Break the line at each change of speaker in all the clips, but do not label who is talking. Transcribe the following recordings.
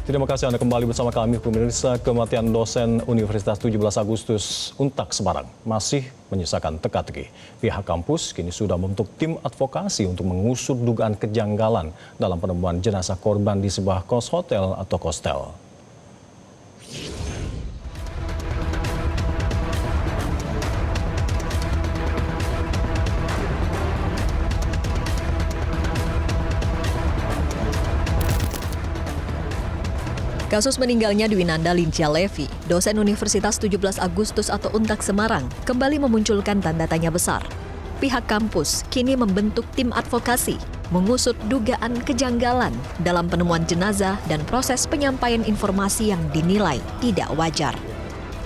Terima kasih Anda kembali bersama kami, pemirsa. Kematian dosen Universitas 17 Agustus Untak Semarang masih menyisakan teka-teki. Pihak kampus kini sudah membentuk tim advokasi untuk mengusut dugaan kejanggalan dalam penemuan jenazah korban di sebuah kos hotel atau kostel.
Kasus meninggalnya Dwinanda Lincia Levi, dosen Universitas 17 Agustus atau Untak Semarang, kembali memunculkan tanda tanya besar. Pihak kampus kini membentuk tim advokasi, mengusut dugaan kejanggalan dalam penemuan jenazah dan proses penyampaian informasi yang dinilai tidak wajar.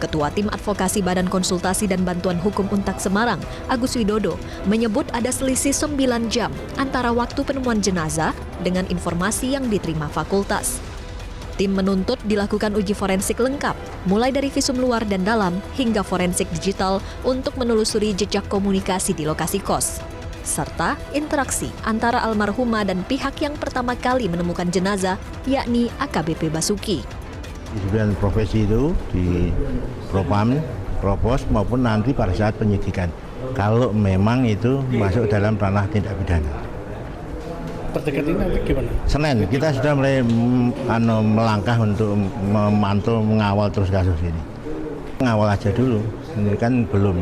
Ketua Tim Advokasi Badan Konsultasi dan Bantuan Hukum Untak Semarang, Agus Widodo, menyebut ada selisih 9 jam antara waktu penemuan jenazah dengan informasi yang diterima fakultas. Tim menuntut dilakukan uji forensik lengkap, mulai dari visum luar dan dalam hingga forensik digital untuk menelusuri jejak komunikasi di lokasi kos, serta interaksi antara almarhumah dan pihak yang pertama kali menemukan jenazah, yakni AKBP Basuki.
Di 9 profesi itu di Propam, Propos maupun nanti pada saat penyidikan, kalau memang itu masuk dalam ranah tindak pidana.
Terdekat ini nanti gimana?
Senin kita sudah mulai melangkah untuk memantau, mengawal terus kasus ini. Mengawal aja dulu, ini kan belum,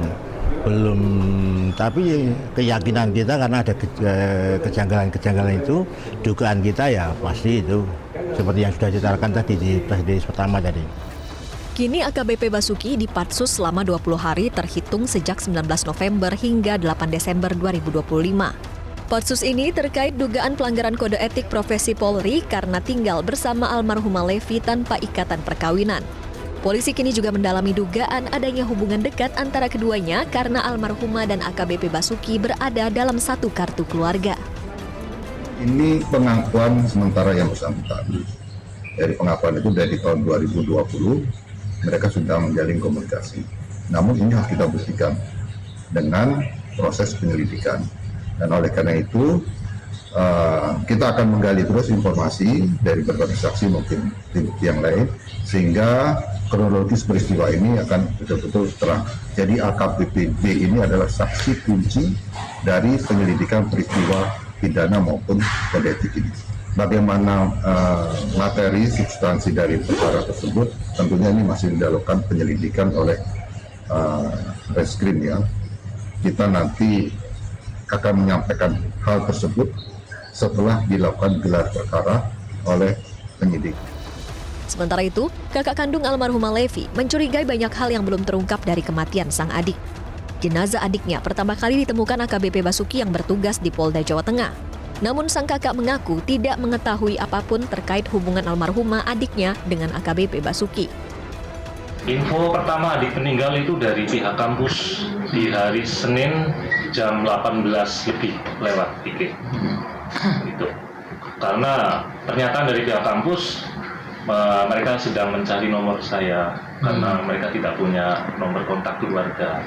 tapi keyakinan kita karena ada kejanggalan itu, dugaan kita ya pasti itu seperti yang sudah ditarakan tadi di press pertama tadi.
Kini AKBP Basuki dipatsus selama 20 hari terhitung sejak 19 November hingga 8 Desember 2025. Patsus ini terkait dugaan pelanggaran kode etik profesi Polri karena tinggal bersama almarhumah Levi tanpa ikatan perkawinan. Polisi kini juga mendalami dugaan adanya hubungan dekat antara keduanya karena almarhumah dan AKBP Basuki berada dalam satu kartu keluarga.
Ini pengakuan sementara yang bersangkutan. Dari pengakuan itu dari tahun 2020 mereka sudah menjalin komunikasi. Namun ini harus kita buktikan dengan proses penyelidikan. Dan oleh karena itu kita akan menggali terus informasi dari berbagai saksi maupun bukti yang lain sehingga kronologis peristiwa ini akan betul-betul terang. Jadi AKBP ini adalah saksi kunci dari penyelidikan peristiwa pidana maupun kode etik ini. Bagaimana materi substansi dari perkara tersebut tentunya ini masih dilakukan penyelidikan oleh Reskrim ya. Kita nanti akan menyampaikan hal tersebut setelah dilakukan gelar perkara oleh penyidik.
Sementara itu, kakak kandung almarhumah Levi mencurigai banyak hal yang belum terungkap dari kematian sang adik. Jenazah adiknya pertama kali ditemukan AKBP Basuki yang bertugas di Polda Jawa Tengah. Namun sang kakak mengaku tidak mengetahui apapun terkait hubungan almarhumah adiknya dengan AKBP Basuki.
Info pertama adik meninggal itu dari pihak kampus di hari Senin jam 18 lebih lewat dikit. Gitu. Karena pernyataan dari pihak kampus mereka sedang mencari nomor saya karena mereka tidak punya nomor kontak keluarga.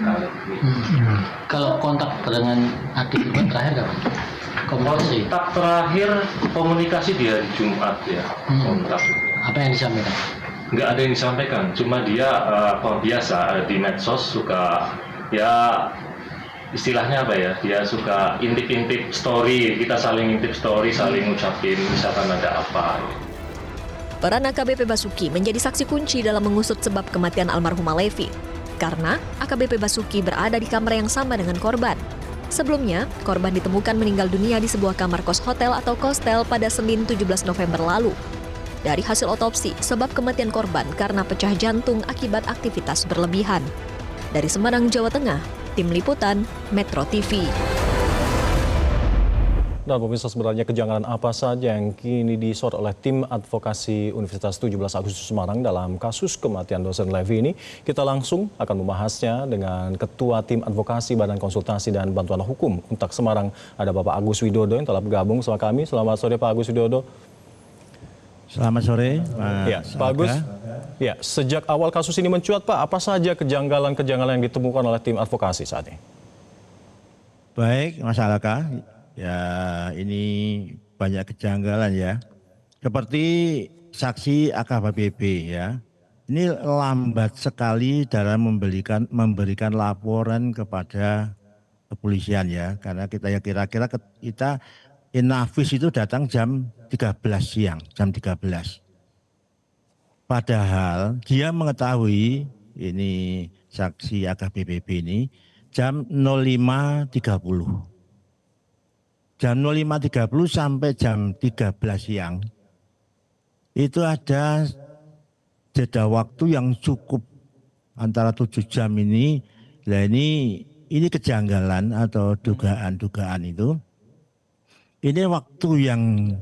Kalau kontak dengan adik itu terakhir kapan?
Kontak terakhir komunikasi di hari Jumat ya. Kontak.
Apa yang disampaikan?
Nggak ada yang disampaikan, cuma dia biasa di medsos suka ya istilahnya apa ya, dia suka intip-intip story, kita saling intip story, saling ngucapin misalkan ada apa.
Peran AKBP Basuki menjadi saksi kunci dalam mengusut sebab kematian almarhumah Levi, karena AKBP Basuki berada di kamar yang sama dengan korban. Sebelumnya, korban ditemukan meninggal dunia di sebuah kamar kos hotel atau kostel pada Senin 17 November lalu. Dari hasil otopsi, sebab kematian korban karena pecah jantung akibat aktivitas berlebihan. Dari Semarang, Jawa Tengah, Tim Liputan, Metro TV.
Dan pemirsa, sebenarnya kejanggalan apa saja yang kini disorot oleh tim advokasi Universitas 17 Agustus Semarang dalam kasus kematian dosen Levi ini? Kita langsung akan membahasnya dengan Ketua Tim Advokasi Badan Konsultasi dan Bantuan Hukum Untak Semarang. Ada Bapak Agus Widodo yang telah bergabung bersama kami. Selamat sore Pak Agus Widodo.
Selamat sore,
Pak Agus. Ya, sejak awal kasus ini mencuat, Pak, apa saja kejanggalan-kejanggalan yang ditemukan oleh tim advokasi saat ini?
Baik, Mas Alaka. Ya, ini banyak kejanggalan ya. seperti saksi AKBP ya. Ini lambat sekali dalam memberikan laporan kepada kepolisian ya, karena kita ya kira-kira kita Inavis itu datang jam 13 siang, jam 13. Padahal dia mengetahui ini saksi AKBP ini jam 05.30. Jam 05.30 sampai jam 13 siang itu ada jeda waktu yang cukup antara 7 jam ini. Nah ini kejanggalan atau dugaan-dugaan itu. Ini waktu yang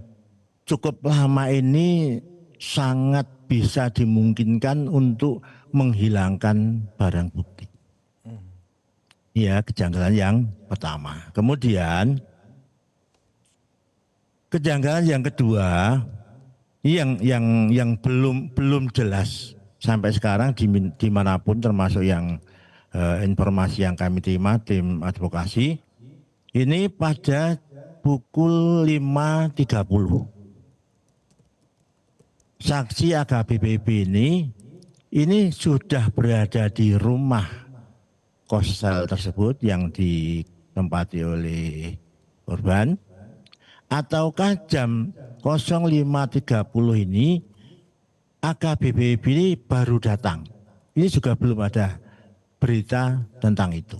cukup lama ini sangat bisa dimungkinkan untuk menghilangkan barang bukti. Ya, kejanggalan yang pertama. Kemudian kejanggalan yang kedua yang belum jelas sampai sekarang dimanapun, termasuk yang informasi yang kami terima tim advokasi ini pada pukul 5.30 saksi AKBP ini sudah berada di rumah kosel tersebut yang ditempati oleh korban, ataukah jam 05.30 ini AKBP ini baru datang. Ini juga belum ada berita tentang itu.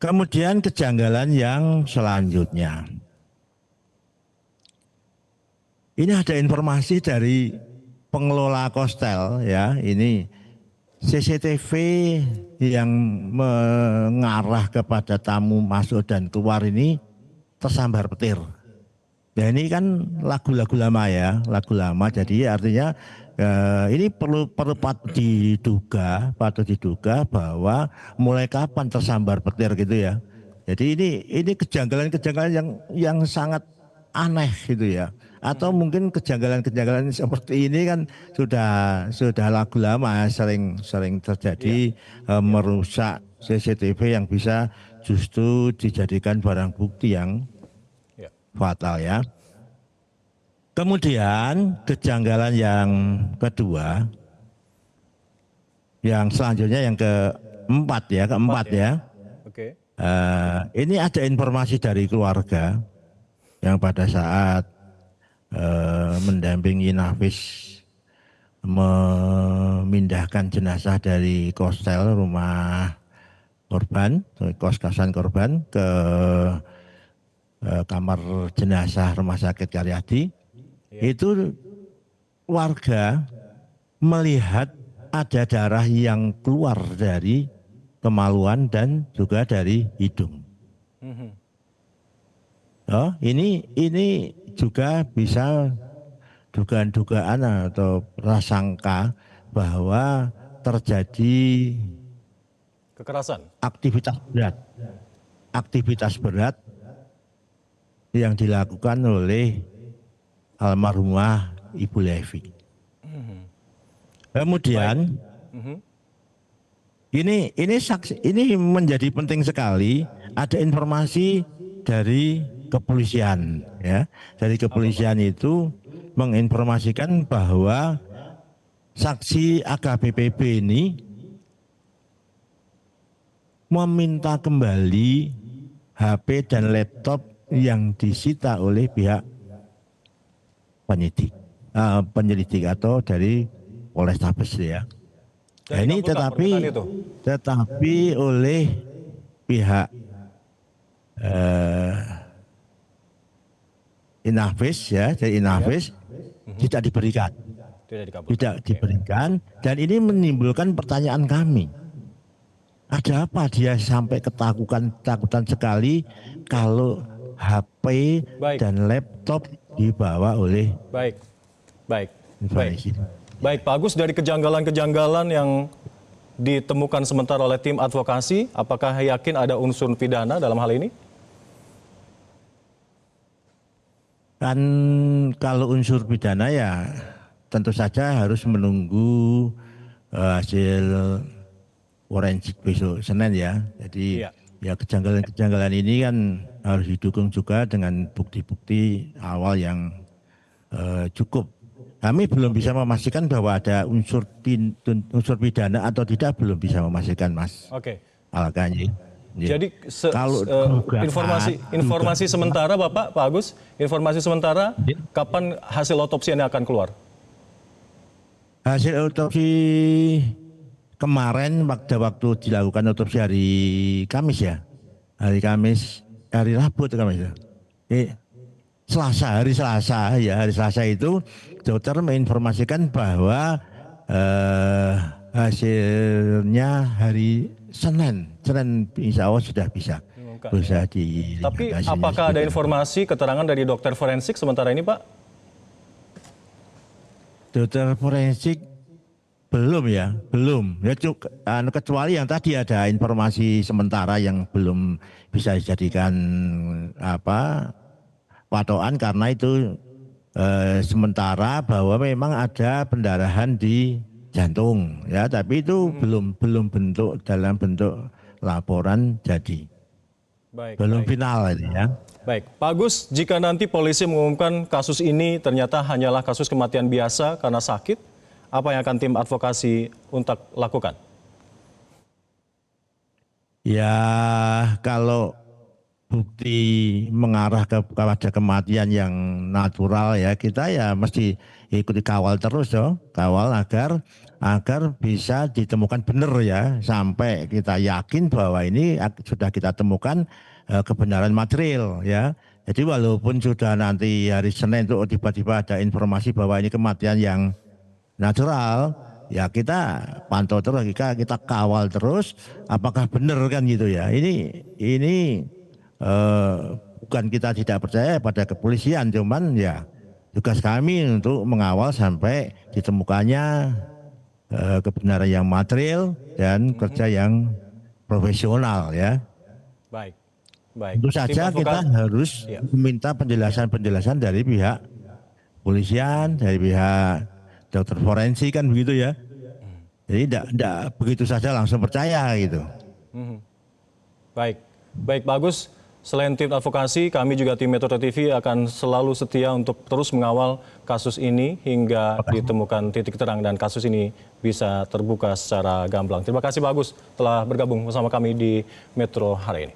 Kemudian kejanggalan yang selanjutnya. Ini ada informasi dari pengelola kostel ya, ini CCTV yang mengarah kepada tamu masuk dan keluar ini tersambar petir. Ya ini kan lagu-lagu lama ya, lagu lama. Jadi artinya ini patut diduga bahwa mulai kapan tersambar petir gitu ya. Jadi ini kejanggalan-kejanggalan yang sangat aneh gitu ya. Atau mungkin kejanggalan-kejanggalan seperti ini kan sudah lagu lama, sering terjadi merusak CCTV yang bisa justru dijadikan barang bukti yang fatal ya. Kemudian kejanggalan yang kedua, yang selanjutnya yang keempat ya.
Oke.
Ini ada informasi dari keluarga yang pada saat mendampingi Nafis memindahkan jenazah dari kostel rumah korban, kos-kosan korban ke kamar jenazah Rumah Sakit Karyadi. Itu warga melihat ada darah yang keluar dari kemaluan dan juga dari hidung. Oh, ini juga bisa dugaan-dugaan atau prasangka bahwa terjadi
Kekerasan.
Aktivitas berat yang dilakukan oleh almarhumah Ibu Levi. Kemudian ini menjadi penting sekali, ada informasi dari kepolisian ya. Dari kepolisian itu menginformasikan bahwa saksi AKBP ini meminta kembali HP dan laptop yang disita oleh pihak penyelidik atau dari Polrestabes ya. Nah, ini tetapi oleh pihak Inavis ya, dari Inavis tidak diberikan. Tidak diberikan, dan ini menimbulkan pertanyaan kami. Ada apa dia sampai ketakutan sekali kalau HP dan laptop dibawa oleh
Baik, Pak Agus, dari kejanggalan-kejanggalan yang ditemukan sementara oleh tim advokasi, apakah yakin ada unsur pidana dalam hal ini?
Kan kalau unsur pidana ya tentu saja harus menunggu hasil forensik besok Senin ya. Jadi ya kejanggalan-kejanggalan ini kan harus didukung juga dengan bukti-bukti awal yang cukup. Kami belum bisa memastikan bahwa ada unsur pidana atau tidak, belum bisa memastikan, Mas.
Oke.
Alkanya.
Jadi
Kalau
informasi sementara Bapak, Pak Agus, informasi sementara kapan hasil otopsi ini akan keluar?
Hasil otopsi kemarin waktu dilakukan otopsi hari Kamis ya. Hari Kamis, hari Rabu atau Kamis ya. Hari Selasa itu dokter menginformasikan bahwa hasilnya hari Senin insya Allah sudah bisa dilihat.
Tapi apakah ada informasi keterangan dari dokter forensik sementara ini, Pak?
Dokter forensik belum ya. Kecuali yang tadi ada informasi sementara yang belum bisa dijadikan patokan, karena itu sementara bahwa memang ada pendarahan di jantung ya, tapi itu belum dalam bentuk laporan jadi. Belum final ini ya.
Baik, Pak Agus, jika nanti polisi mengumumkan kasus ini ternyata hanyalah kasus kematian biasa karena sakit, apa yang akan tim advokasi untuk lakukan?
Ya, kalau bukti mengarah kepada kematian yang natural ya, kita ya mesti ikuti kawal terus kawal agar bisa ditemukan benar ya, sampai kita yakin bahwa ini sudah kita temukan kebenaran material ya. Jadi walaupun sudah nanti hari Senin itu tiba-tiba ada informasi bahwa ini kematian yang natural, ya kita pantau terus, kita kawal terus apakah benar kan gitu ya. Ini bukan kita tidak percaya pada kepolisian, cuman ya tugas kami untuk mengawal sampai ditemukannya kebenaran yang material dan kerja yang profesional ya.
Baik.
Tentu saja kita harus meminta penjelasan dari pihak kepolisian, dari pihak dokter forensik kan begitu ya. Jadi tidak begitu saja langsung percaya gitu.
Baik Pak Agus. Selain tim advokasi, kami juga tim Metro TV akan selalu setia untuk terus mengawal kasus ini hingga ditemukan titik terang dan kasus ini bisa terbuka secara gamblang. Terima kasih Pak Agus telah bergabung bersama kami di Metro hari ini.